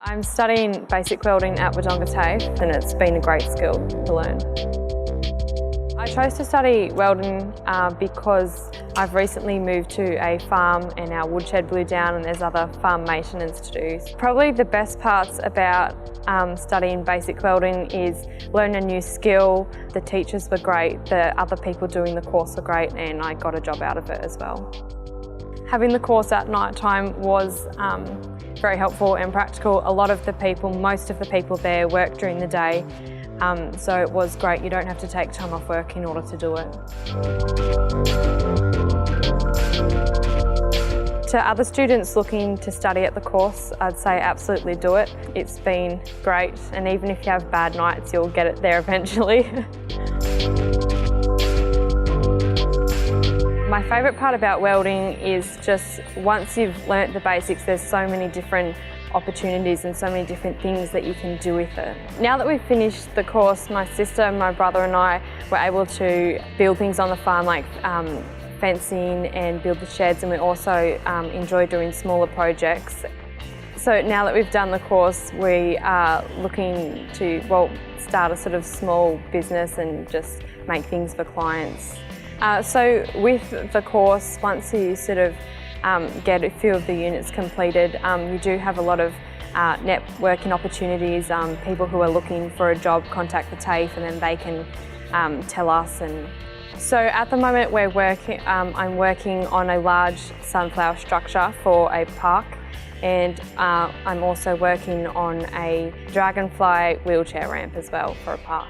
I'm studying Basic Welding at Wodonga TAFE and it's been a great skill to learn. I chose to study welding because I've recently moved to a farm and our woodshed blew down and there's other farm maintenance to do. Probably the best parts about studying basic welding is learning a new skill. The teachers were great, the other people doing the course were great, and I got a job out of it as well. Having the course at night time was very helpful and practical. Most of the people there work during the day, so it was great. You don't have to take time off work in order to do it. To other students looking to study at the course, I'd say absolutely do it. It's been great, and even if you have bad nights, you'll get it there eventually. My favourite part about welding is just once you've learnt the basics, there's so many different opportunities and so many different things that you can do with it. Now that we've finished the course, my sister, my brother and I were able to build things on the farm like fencing and build the sheds, and we also enjoy doing smaller projects. So now that we've done the course, we are looking to start a sort of small business and just make things for clients. So with the course, once you sort of get a few of the units completed, you do have a lot of networking opportunities. People who are looking for a job contact the TAFE and then they can tell us. And so at the moment I'm working on a large sunflower structure for a park, and I'm also working on a dragonfly wheelchair ramp as well for a park.